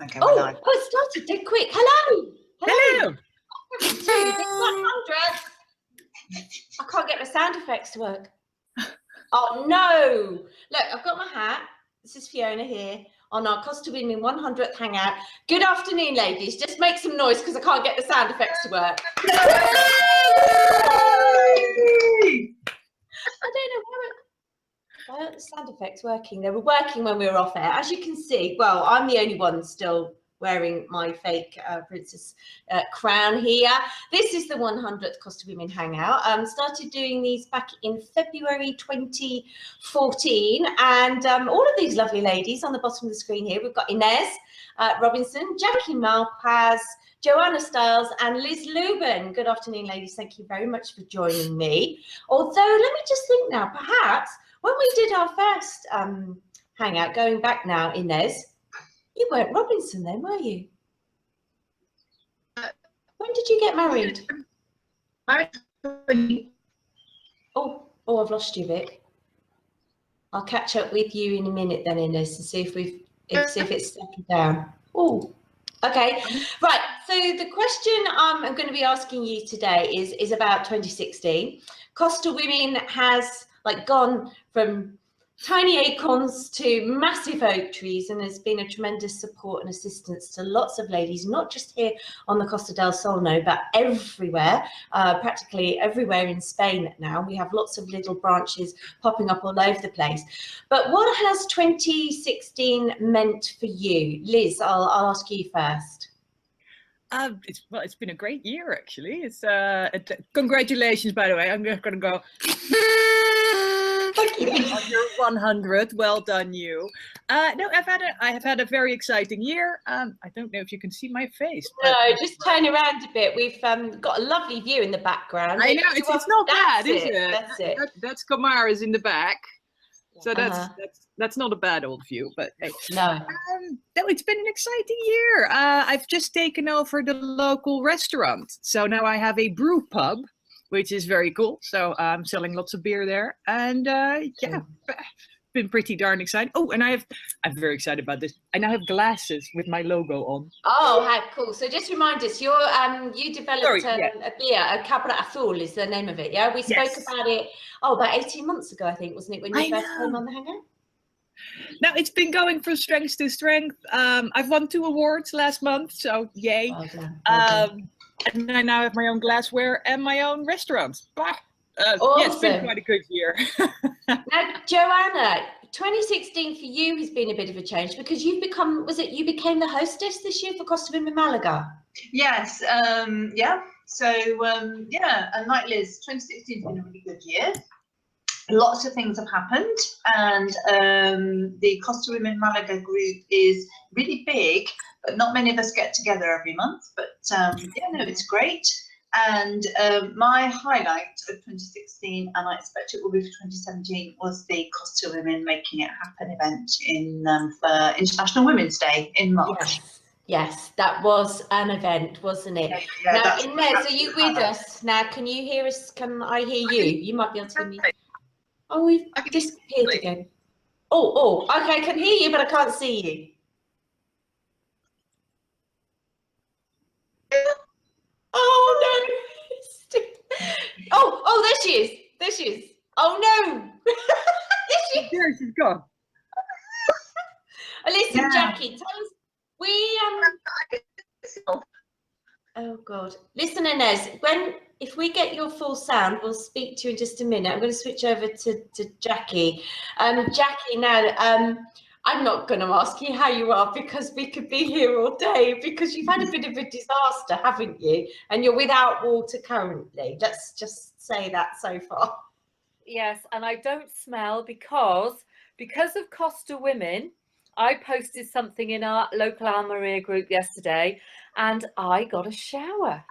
Okay, Oh, we're live. oh, it started dead quick. Hello. Hello. It's 100. I can't get the sound effects to work. Oh no! Look, I've got my hat. This is Fiona here on our Costa Women 100th hangout. Good afternoon, ladies. Just make some noise because I can't get the sound effects to work. I don't know why aren't the sound effects working? They were working when we were off air. As you can see, well, I'm the only one still wearing my fake princess crown here. This is the 100th Costa Women Hangout. Started doing these back in February 2014, and all of these lovely ladies on the bottom of the screen here. We've got Inez Robinson, Jacqui Malpass, Joanna Styles and Liz Luyben. Good afternoon, ladies. Thank you very much for joining me. Although, let me just think now, perhaps when we did our first hangout, going back now, Inez, you weren't Robinson then, were you? When did you get married? Oh, I've lost you, Vic. I'll catch up with you in a minute then, Inez, to see if it's settled down. Oh, okay. Right. So the question I'm going to be asking you today is about 2016. Costa Women has gone from tiny acorns to massive oak trees, and there's been a tremendous support and assistance to lots of ladies, not just here on the Costa del Sol, but everywhere, practically everywhere in Spain now. We have lots of little branches popping up all over the place. But what has 2016 meant for you? Liz, I'll ask you first. It's been a great year, actually. It's congratulations, by the way. I'm just going to go. Thank you. On your 100, well done, you. No, I have had a very exciting year. I don't know if you can see my face. No, just turn around a bit. We've got a lovely view in the background. I know it's not bad, is it? That's it. That's Kamara's in the back. So that's not a bad old view, but hey. No. No, it's been an exciting year. I've just taken over the local restaurant, so now I have a brew pub, which is very cool. So I'm selling lots of beer there, and yeah, been pretty darn exciting. Oh, and I'm very excited about this. I now have glasses with my logo on. Oh, how cool! So just remind us, you developed a beer, a Cabra Azul is the name of it. Yeah, we spoke about it. Oh, about 18 months ago, I think, wasn't it, when you first came on the hangout? Now it's been going from strength to strength. I've won 2 awards last month, so yay! Well done. And I now have my own glassware and my own restaurant. Awesome. Yeah, it's been quite a good year. Now, Joanna, 2016 for you has been a bit of a change because you've become, you became the hostess this year for Costa Women Malaga? Yes, yeah. So, yeah, and like Liz, 2016 has been a really good year. Lots of things have happened, and the Costa Women Malaga group is really big, but not many of us get together every month. But yeah, no, it's great. And my highlight of 2016, and I expect it will be for 2017, was the Costa Women Making It Happen event in for International Women's Day in March. Yes, that was an event, wasn't it? Yeah, now, Inez, are you with us? Now, can you hear us? Can I hear you? You might be able to hear me. Oh, we've disappeared again. Oh, okay, I can hear you, but I can't see you. Oh, no. Oh, there she is. There she is. Oh, no. There she's gone. Listen, Jacqui, tell us. Oh God! Listen, Inez. If we get your full sound, we'll speak to you in just a minute. I'm going to switch over to Jacqui. Jacqui, now I'm not going to ask you how you are because we could be here all day because you've had a bit of a disaster, haven't you? And you're without water currently. Let's just say that so far. Yes, and I don't smell because of Costa Women. I posted something in our local Almeria group yesterday and I got a shower.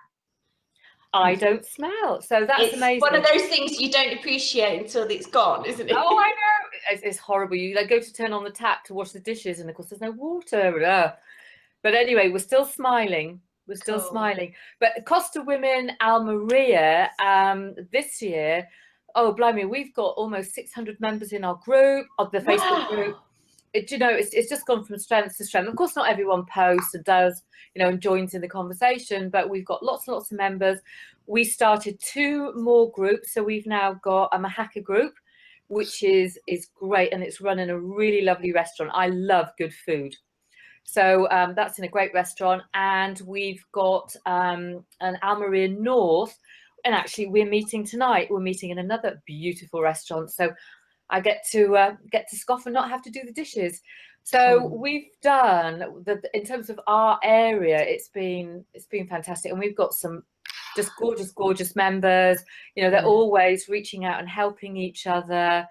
I don't smell. So that's amazing. One of those things you don't appreciate until it's gone, isn't it? Oh, I know. It's horrible. You go to turn on the tap to wash the dishes and of course there's no water. But anyway, we're still smiling. We're still smiling. But Costa Women Almeria this year, oh, blimey, we've got almost 600 members in our group, of the Facebook group. you know, it's just gone from strength to strength. Of course, not everyone posts and does, you know, and joins in the conversation, but we've got lots and lots of members. We started 2 more groups, so we've now got a hacker group, which is great, and it's run in a really lovely restaurant. I love good food. So that's in a great restaurant, and we've got an Almeria North, and actually we're meeting tonight. We're meeting in another beautiful restaurant, so I get to scoff and not have to do the dishes. So we've done in terms of our area, it's been fantastic, and we've got some just gorgeous members. You know, they're always reaching out and helping each other,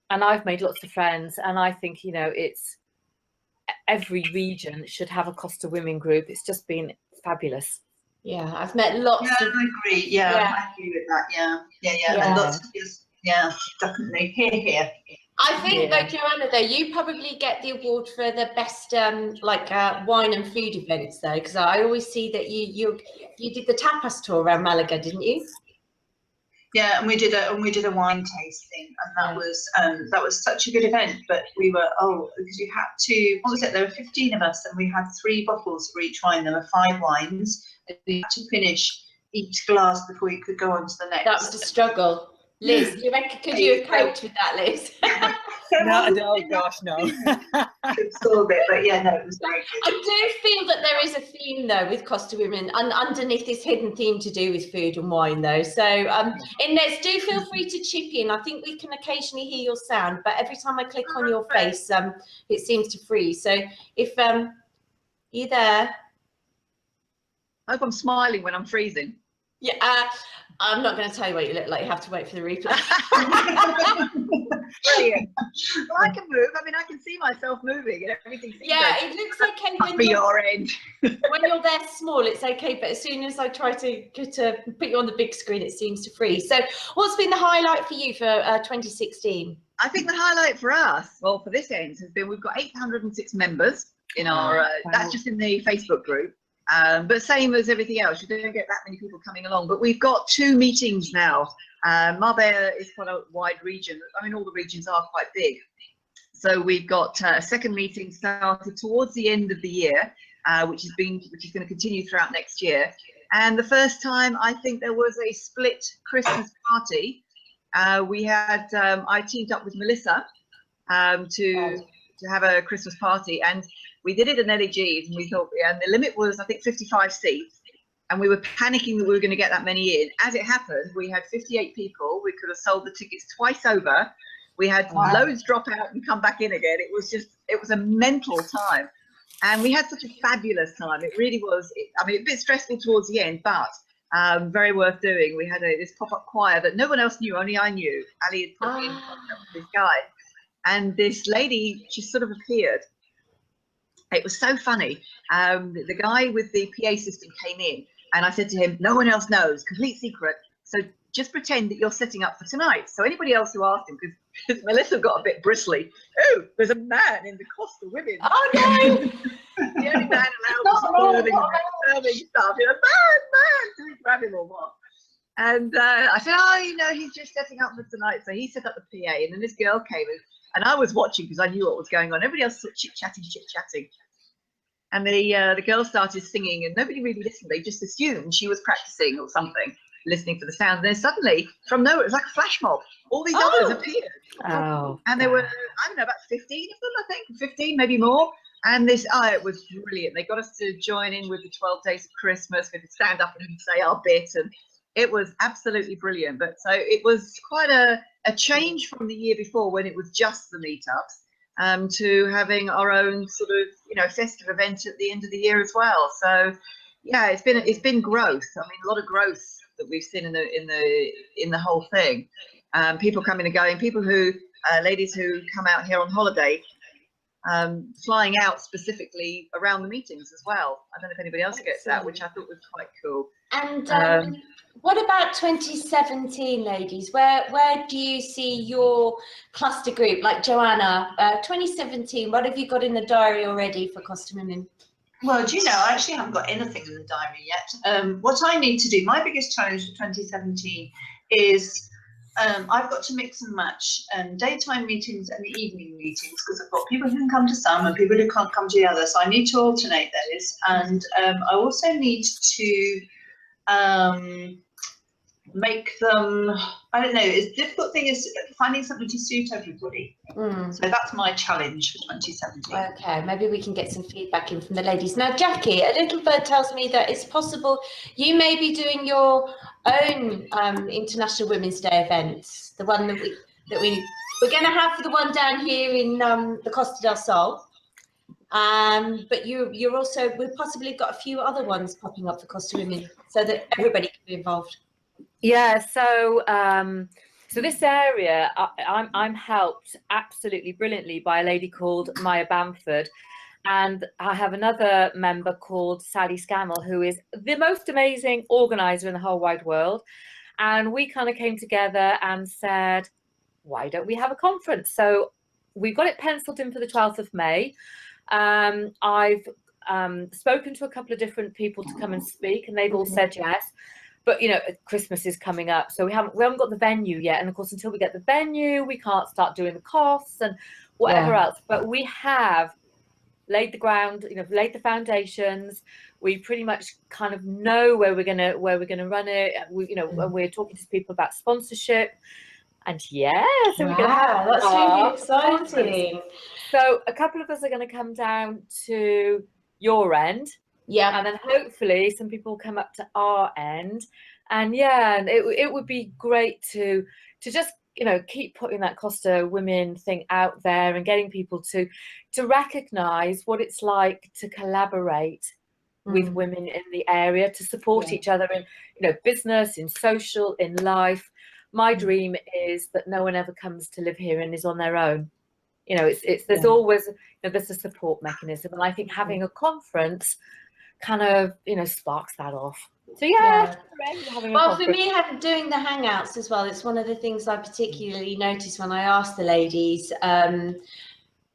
and I've made lots of friends, and I think, you know, it's every region should have a Costa Women group. It's just been fabulous. Yeah, I've met lots of... I agree. Yeah, I agree with that. Yeah. And lots of definitely. Here. I think though, Joanna, though, you probably get the award for the best wine and food events though, because I always see that you did the tapas tour around Malaga, didn't you? Yeah, and we did a wine tasting, and that was such a good event. But we were because you had to, what was it? There were 15 of us, and we had 3 bottles for each wine. There were 5 wines, and we had to finish each glass before you could go on to the next. That was the struggle. Liz, do you reckon, could you have coped with that, Liz? No, gosh, no. Absorb it, but yeah, no, it was very good. I do feel that there is a theme though with Costa Women, and underneath this hidden theme to do with food and wine though. So Inez, do feel free to chip in. I think we can occasionally hear your sound, but every time I click on your face, it seems to freeze. So if you there? I hope I'm smiling when I'm freezing. Yeah, I'm not going to tell you what you look like. You have to wait for the replay. Brilliant. Well, I can move. I mean, I can see myself moving and everything. It looks okay when your end. When you're there small, it's okay. But as soon as I try to put you on the big screen, it seems to freeze. So what's been the highlight for you for 2016? I think the highlight for us, well, for this end, has been we've got 806 members in our, that's just in the Facebook group. But same as everything else, you don't get that many people coming along. But we've got 2 meetings now. Marbella is quite a wide region. I mean, all the regions are quite big. So we've got a second meeting started towards the end of the year, which is going to continue throughout next year. And the first time I think there was a split Christmas party. We had I teamed up with Melissa to have a Christmas party, and we did it at LEG's, and we thought, and the limit was I think 55 seats, and we were panicking that we were going to get that many in. As it happened, we had 58 people. We could have sold the tickets twice over. We had loads drop out and come back in again. It was a mental time, and we had such a fabulous time. It really was. I mean, a bit stressful towards the end, but very worth doing. We had this pop-up choir that no one else knew, only I knew. Ali had put me in contact with this guy, and this lady just sort of appeared. It was so funny. The guy with the PA system came in, and I said to him, no one else knows, complete secret. So just pretend that you're setting up for tonight. So anybody else who asked him, because Melissa got a bit bristly, oh, there's a man in the Costa Women. Oh no! The only man allowed was serving stuff. You know, man, do we grab him or what? And I said, oh, you know, he's just setting up for tonight. So he set up the PA, and then this girl came in. And I was watching because I knew what was going on. Everybody else was chit-chatting. And the girl started singing, and nobody really listened. They just assumed she was practicing or something, listening for the sound. And then suddenly, from nowhere, it was like a flash mob. All these others appeared. Oh, and there were, I don't know, about 15 of them, I think, 15, maybe more. And this, it was brilliant. They got us to join in with the 12 Days of Christmas. We could stand up and say our bit, and it was absolutely brilliant. But so it was quite a change from the year before when it was just the meetups, to having our own sort of, you know, festive event at the end of the year as well. So yeah, it's been growth. I mean, a lot of growth that we've seen in the whole thing. People coming and going, people who ladies who come out here on holiday, flying out specifically around the meetings as well. I don't know if anybody else gets that, which I thought was quite cool. And what about 2017, ladies? Where do you see your cluster group, like Joanna? 2017, what have you got in the diary already for Costa Women? Well, do you know, I actually haven't got anything in the diary yet. What I need to do, my biggest challenge for 2017 is I've got to mix and match daytime meetings and evening meetings because I've got people who can come to some and people who can't come to the other. So I need to alternate those. And I also need to make them, I don't know, the difficult thing is finding something to suit everybody. So that's my challenge for 2017. Okay, maybe we can get some feedback in from the ladies. Now, Jacqui, a little bird tells me that it's possible you may be doing your own International Women's Day events, the one that we're going to have for the one down here in the Costa del Sol. But you're also, we've possibly got a few other ones popping up for Costa Women so that everybody can be involved. Yeah, so so this area, I'm helped absolutely brilliantly by a lady called Maya Bamford, and I have another member called Sally Scammell, who is the most amazing organizer in the whole wide world. And we kind of came together and said, why don't we have a conference? So we've got it penciled in for the 12th of May. I've spoken to a couple of different people to come and speak, and they've all said yes. But you know, Christmas is coming up, so we haven't got the venue yet. And of course, until we get the venue, we can't start doing the costs and whatever else. But we have laid the ground, you know, laid the foundations. We pretty much kind of know where we're gonna run it. We, you know, we're talking to people about sponsorship. And yeah, so we're going to have that's really exciting. Conference. So a couple of us are going to come down to your end. Yeah. And then hopefully some people will come up to our end. And yeah, it would be great to just, you know, keep putting that Costa Women thing out there and getting people to recognise what it's like to collaborate with women in the area, to support each other in, you know, business, in social, in life. My dream is that no one ever comes to live here and is on their own. You know, there's always, you know, there's a support mechanism, and I think having a conference kind of, you know, sparks that off. So yeah. Well, for me, doing the hangouts as well, it's one of the things I particularly noticed when I asked the ladies,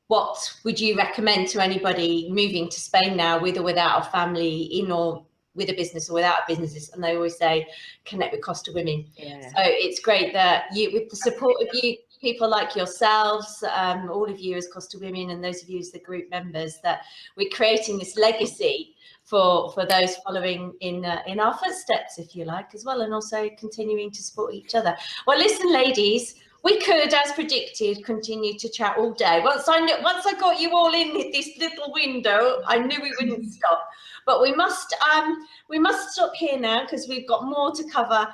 what would you recommend to anybody moving to Spain now with or without a family, in or with a business or without a business? And they always say, connect with Costa Women. Yeah. So it's great that you, with the support of you, people like yourselves, all of you as Costa Women, and those of you as the group members, that we're creating this legacy for those following in our footsteps, if you like, as well, and also continuing to support each other. Well, listen, ladies, we could, as predicted, continue to chat all day. Once I got you all in this little window, I knew we wouldn't stop. But we must stop here now because we've got more to cover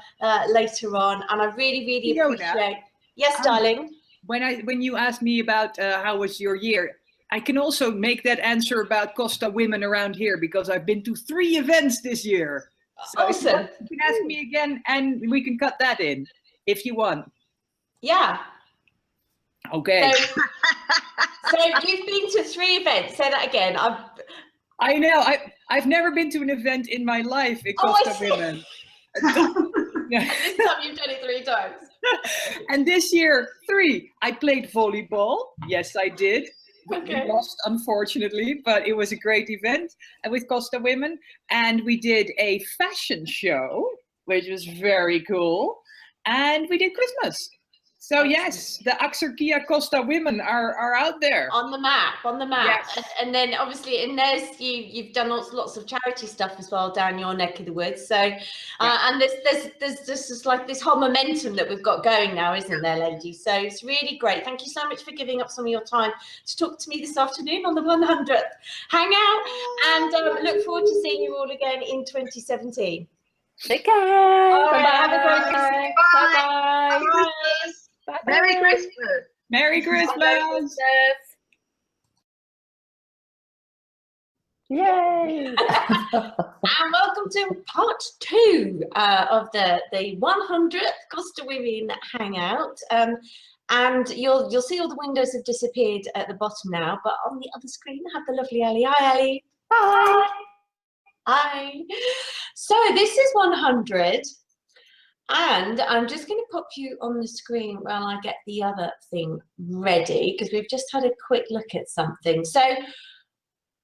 later on. And I really, really Fiona, appreciate. Yes, darling. When you asked me about how was your year, I can also make that answer about Costa Women around here because I've been to 3 events this year. So awesome. You can ask me again, and we can cut that in if you want. Yeah. Okay. So you've been to 3 events. Say that again. I know. I've never been to an event in my life at Costa Women. Yeah. And this time you've done it 3 times. And this year, 3. I played volleyball. Yes, I did. Okay. We lost, unfortunately, but it was a great event with Costa Women. And we did a fashion show, which was very cool. And we did Christmas. So yes, the Axarquia Costa Women are out there. On the map. Yes. And then obviously Inez, you've done lots of charity stuff as well down your neck of the woods. So and there's just like this whole momentum that we've got going now, isn't there, ladies? So it's really great. Thank you so much for giving up some of your time to talk to me this afternoon on the 100th hangout, and look forward to seeing you all again in 2017. Take care. All right, have a great Christmas. Bye. Bye. Merry Christmas. Merry Christmas. Yay. And welcome to part 2 of the 100th Costa Women Hangout. And you'll see all the windows have disappeared at the bottom now, but on the other screen I have the lovely Ali. Hi, Ali. Hi. Hi. So this is 100. And I'm just going to pop you on the screen while I get the other thing ready, because we've just had a quick look at something. So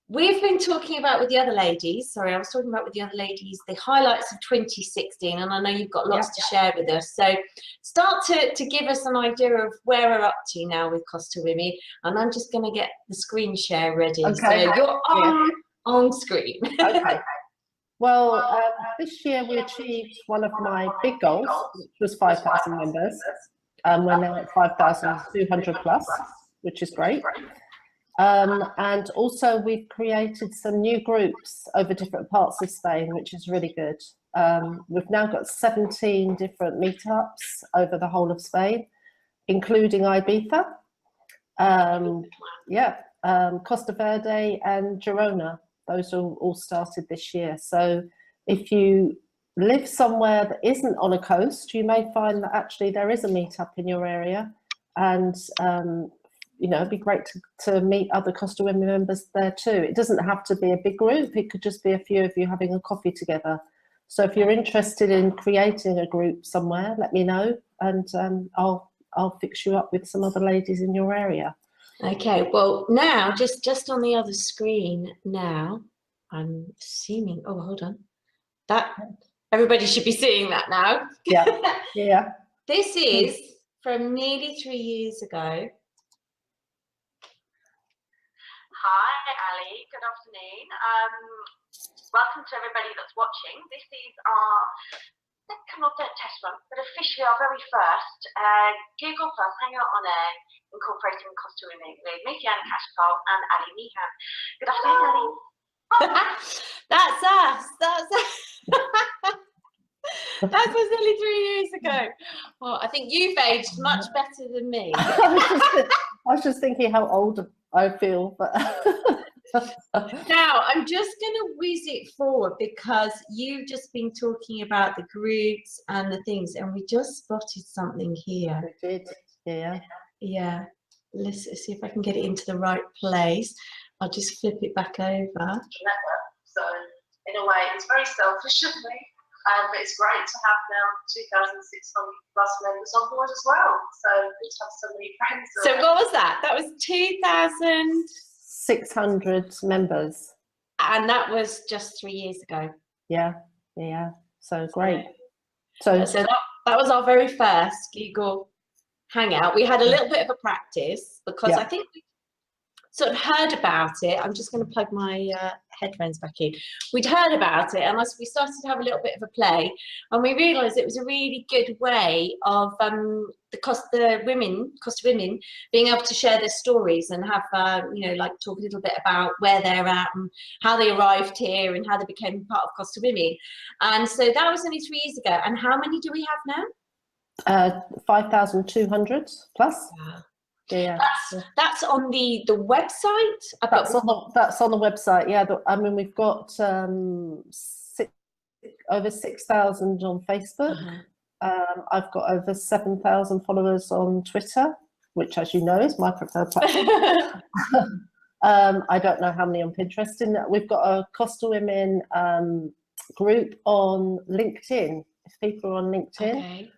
we've been talking about with the other ladies, sorry, I was talking about with the other ladies, the highlights of 2016, and I know you've got lots to share with us. So start to give us an idea of where we're up to now with Costa Women, and I'm just going to get the screen share ready. Okay. So you're on screen. Okay. Well, this year we achieved one of my big goals, which was 5,000 members. We're now at 5,200 plus, which is great. And also we've created some new groups over different parts of Spain, which is really good. We've now got 17 different meetups over the whole of Spain, including Ibiza, Costa Verde and Girona. Those are all started this year. So if you live somewhere that isn't on a coast, you may find that actually there is a meetup in your area, and you know, it'd be great to meet other Costa Women members there too. It doesn't have to be a big group, it could just be a few of you having a coffee together. So if you're interested in creating a group somewhere, let me know, and I'll fix you up with some other ladies in your area. Okay, well now, just on the other screen now, I'm assuming, oh, hold on. That, everybody should be seeing that now. Yeah, yeah. This is from nearly 3 years ago. Hi, Ali. Good afternoon. Welcome to everybody that's watching. This is our second or third test run, but officially our very first Google Plus Hangout on Air, incorporating Costa Women with me, Fiona Catchpowle and Ali Meehan. Good afternoon, Ali. That's us. That's us. That was nearly 3 years ago. Well, I think you've aged much better than me. I was just thinking how old I feel, but now I'm just going to whiz it forward because you've just been talking about the groups and the things, and we just spotted something here. we did. Yeah. Yeah. Let's see if I can get it into the right place. I'll just flip it back over. So in a way, it's very selfish of me, but it's great to have now 2,600 plus members on board as well. So good to have so many friends. So what was that? That was 2,000. 600 members. And that was just 3 years ago. Yeah, yeah. So great. So that was our very first Google Hangout. We had a little bit of a practice because I think we sort of heard about it. I'm just going to plug my headphones back in. We'd heard about it, and as we started to have a little bit of a play, and we realised it was a really good way of the Costa Women being able to share their stories and have you know, like talk a little bit about where they're at and how they arrived here and how they became part of Costa Women. And so that was only 3 years ago. And how many do we have now? 5,200 plus. Wow. Yeah, that's on the website. That's on the website. Yeah, I mean we've got over 6,000 on Facebook. I've got over 7,000 followers on Twitter, which, as you know, is my preferred platform. I don't know how many on Pinterest. We've got a Costa Women group on LinkedIn. If people are on LinkedIn. Okay.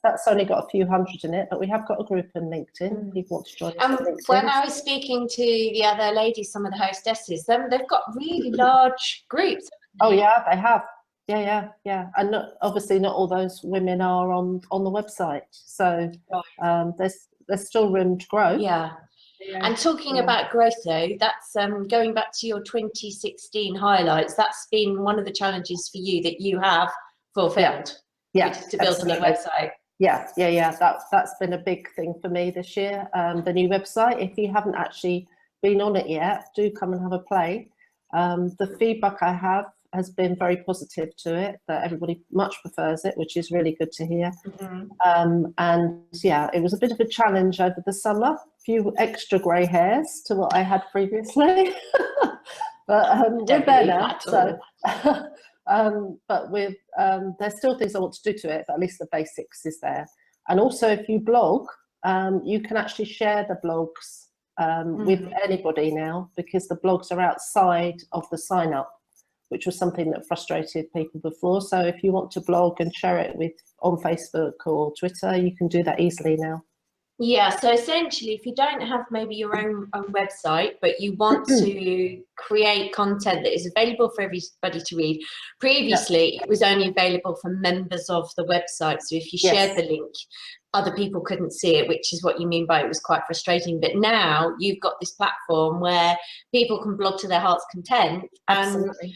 That's only got a few hundred in it, but we have got a group on LinkedIn. People want to join us on LinkedIn. When I was speaking to the other ladies, some of the hostesses, they've got really large groups. Oh yeah, they have. Yeah. And obviously not all those women are on the website. So there's still room to grow. Yeah. And talking about growth though, that's going back to your 2016 highlights. That's been one of the challenges for you that you have fulfilled. Yeah, to build a new website. Yeah. That's been a big thing for me this year. The new website. If you haven't actually been on it yet, do come and have a play. The feedback I have has been very positive to it. That everybody much prefers it, which is really good to hear. And yeah, it was a bit of a challenge over the summer. A few extra grey hairs to what I had previously, but we're there now. So. But with there's still things I want to do to it, but at least the basics is there. And also, if you blog, you can actually share the blogs with anybody now, because the blogs are outside of the sign up, which was something that frustrated people before. So if you want to blog and share it on Facebook or Twitter, you can do that easily now. Yeah, so essentially, if you don't have maybe your own website, but you want to create content that is available for everybody to read, previously it was only available for members of the website. So if you shared the link, other people couldn't see it, which is what you mean by it was quite frustrating. But now you've got this platform where people can blog to their heart's content. Absolutely. And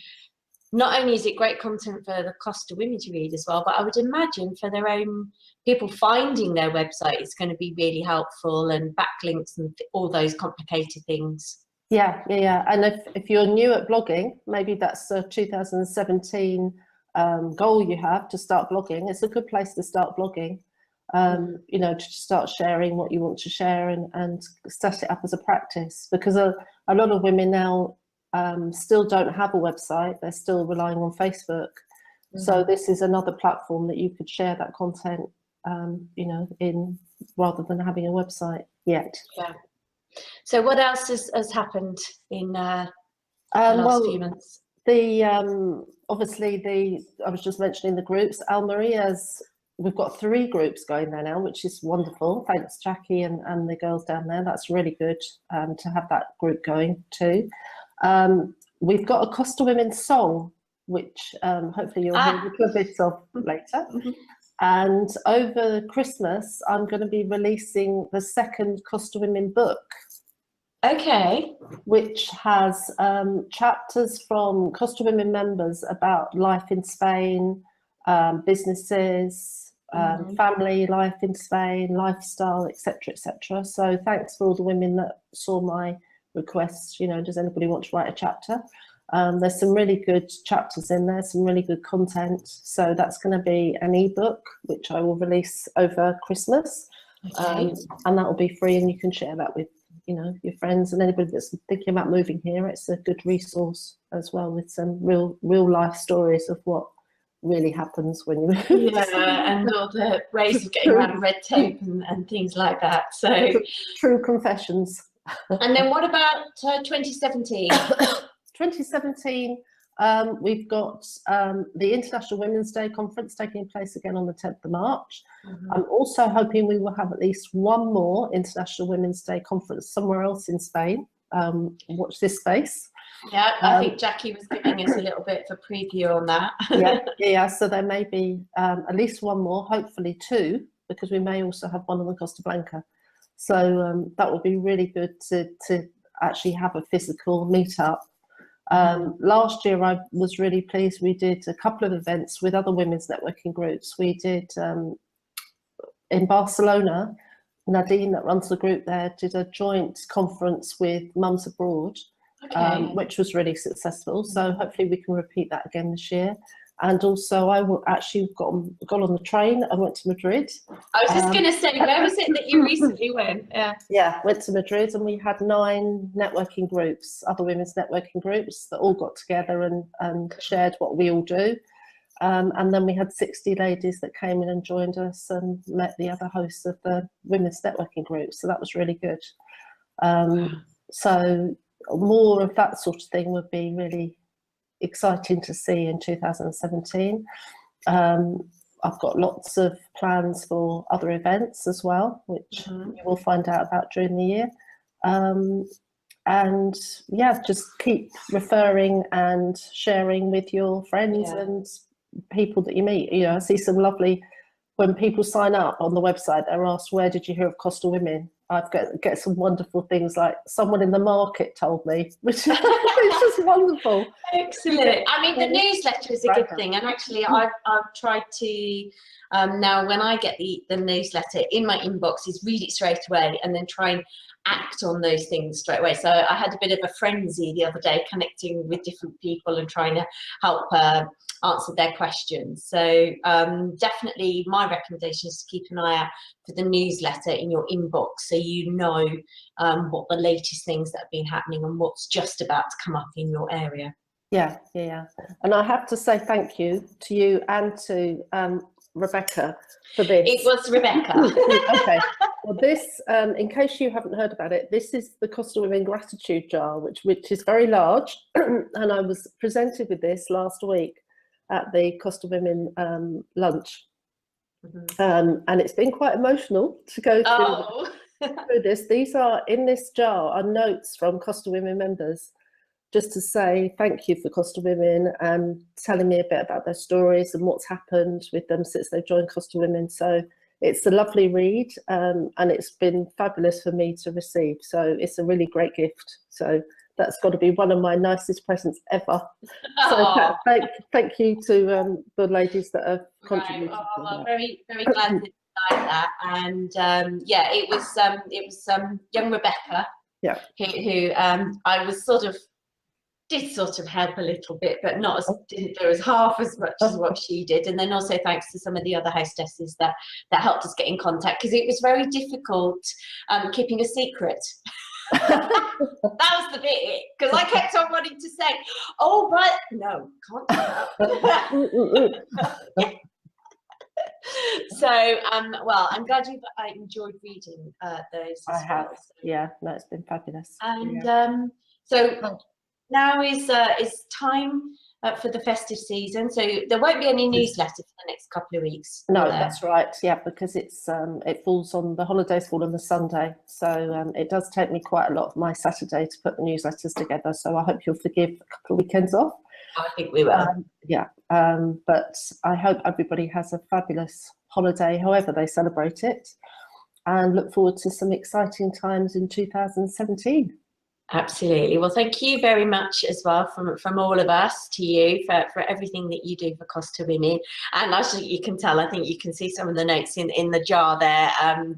not only is it great content for the Costa women to read as well, but I would imagine for their own people finding their website, it's going to be really helpful, and backlinks and all those complicated things. Yeah. And if you're new at blogging, maybe that's a 2017 goal you have to start blogging. It's a good place to start blogging. You know, to start sharing what you want to share and set it up as a practice, because a lot of women now still don't have a website. They're still relying on Facebook. So this is another platform that you could share that content, you know, in, rather than having a website yet. Yeah. So what else has happened in the last few months? Obviously I was just mentioning the groups. Almeria's, we've got 3 groups going there now, which is wonderful. Thanks, Jacqui and the girls down there. That's really good to have that group going too. We've got a Costa Women Song, which hopefully you'll hear a little bit of later. And over Christmas, I'm going to be releasing the 2nd Costa Women book. Okay. Which has chapters from Costa Women members about life in Spain, businesses, family life in Spain, lifestyle, etc., etc. So thanks for all the women that saw my requests. You know, does anybody want to write a chapter? There's some really good chapters in there, some really good content. So that's going to be an ebook, which I will release over Christmas. And that will be free, and you can share that with, you know, your friends and anybody that's thinking about moving here. It's a good resource as well, with some real life stories of what really happens when you move. Yeah, and all the ways of getting around red tape and things like that. So true confessions. And then what about 2017? 2017, we've got the International Women's Day conference taking place again on the 10th of March. I'm also hoping we will have at least one more International Women's Day conference somewhere else in Spain. Watch this space. Yeah, I think Jacqui was giving us a little bit of a preview on that. yeah, so there may be at least one more, hopefully 2, because we may also have one on the Costa Blanca. So that would be really good to actually have a physical meetup. Last year I was really pleased. We did a couple of events with other women's networking groups. We did in Barcelona, Nadine, that runs the group there, did a joint conference with Mums Abroad, which was really successful. So hopefully we can repeat that again this year. And also I will actually got on the train. I went to Madrid. I was just going to say, where was it that you recently went? Yeah, went to Madrid, and we had 9 networking groups, other women's networking groups, that all got together and shared what we all do. And then we had 60 ladies that came in and joined us and met the other hosts of the women's networking group. So that was really good. So more of that sort of thing would be really exciting to see in 2017. I've got lots of plans for other events as well, which you will find out about during the year. And yeah, just keep referring and sharing with your friends and people that you meet. You know, I see some lovely, when people sign up on the website, they're asked, where did you hear of Costa Women? I've get some wonderful things like, someone in the market told me, which is just wonderful. Excellent. I mean, the newsletter is a good thing, and actually I've tried to now when I get the newsletter in my inbox, is read it straight away and then try and act on those things straight away. So I had a bit of a frenzy the other day, connecting with different people and trying to help answer their questions. So definitely my recommendation is to keep an eye out for the newsletter in your inbox, so you know what the latest things that have been happening and what's just about to come up in your area. Yeah. And I have to say thank you to you and to Rebecca for this. It was Rebecca. Okay. Well, this, in case you haven't heard about it, this is the Costa Women Gratitude Jar, which is very large. And I was presented with this last week at the Costa Women lunch, And it's been quite emotional to go through this. These are, in this jar, are notes from Costa Women members, just to say thank you for Costa Women and telling me a bit about their stories and what's happened with them since they've joined Costa Women. So it's a lovely read, and it's been fabulous for me to receive. So it's a really great gift. So that's got to be one of my nicest presents ever. So thank you to the ladies that have contributed. Right. Well, very, very glad to like that. And yeah, it was young Rebecca. Yeah. Who I was did help a little bit, but didn't do half as much as what she did. And then also thanks to some of the other hostesses that helped us get in contact, because it was very difficult keeping a secret. That was the bit, because I kept on wanting to say, oh, right, no, can't do that. Yeah. So, well, I'm glad I enjoyed reading those. I have. Well, so. Yeah, no, it's been fabulous. And so now is time for the festive season. So there won't be any newsletter for the next couple of weeks. No, that's right. Yeah, because it's it falls on the holidays fall on the Sunday, so it does take me quite a lot of my Saturday to put the newsletters together. So I hope you'll forgive a couple of weekends off. I think we will. Yeah, but I hope everybody has a fabulous holiday, however they celebrate it, and look forward to some exciting times in 2017. Absolutely. Well, thank you very much as well from all of us to you for everything that you do for Costa Women. And as you can tell, I think you can see some of the notes in the jar there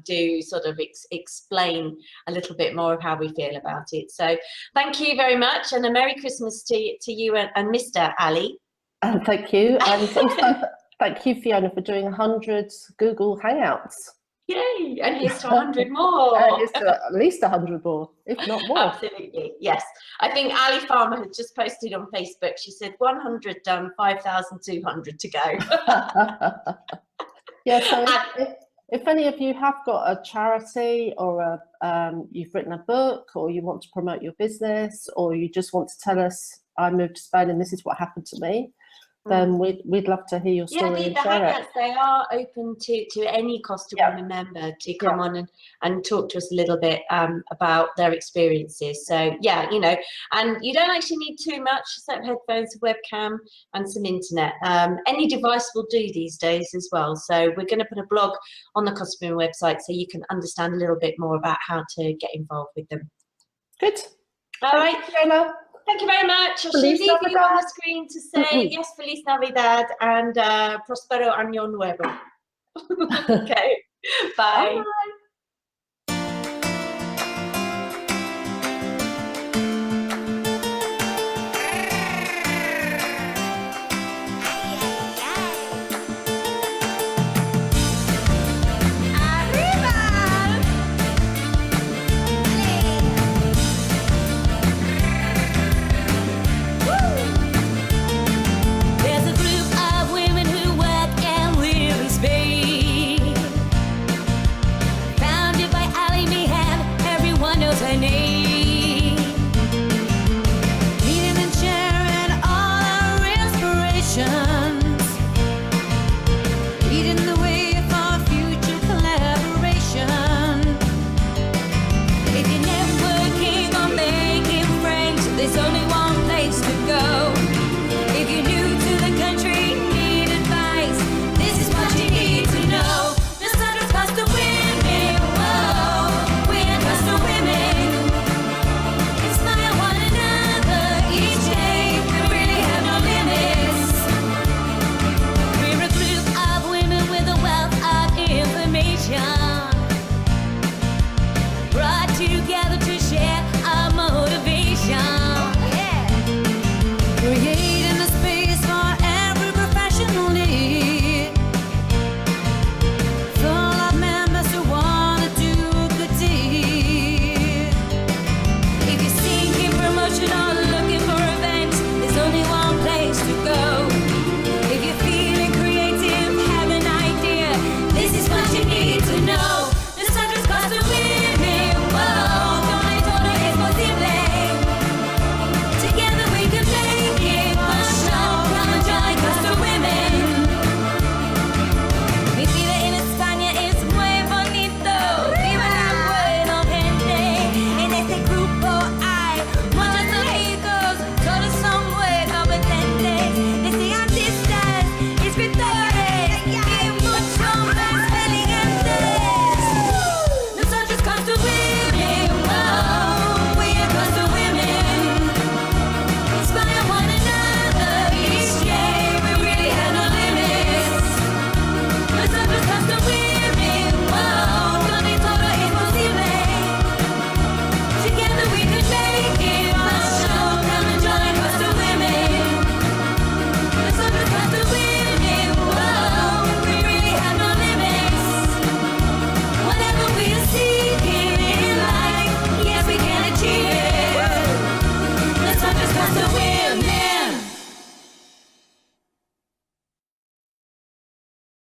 do sort of explain a little bit more of how we feel about it. So thank you very much, and a Merry Christmas to you and Mr. Ali. Thank you. And also thank you, Fiona, for doing 100 Google Hangouts. Yay, and here's to 100 more. Here's to at least 100 more, if not more. Absolutely, yes. I think Ali Farmer has just posted on Facebook. She said 100 done, 5,200 to go. Yeah, so if any of you have got a charity, or you've written a book, or you want to promote your business, or you just want to tell us, I moved to Spain and this is what happened to me, then we'd love to hear your story. Yeah, the hangouts, they are open to any Costa Women member to come on and talk to us a little bit about their experiences. So yeah, you know, and you don't actually need too much, except headphones, a webcam and some internet. Any device will do these days as well. So we're going to put a blog on the Costa Women website so you can understand a little bit more about how to get involved with them. Good. All right, Fiona. Thank you very much. I should leave you on the screen to say, yes, Feliz Navidad and Prospero Año Nuevo. Okay, bye. Bye.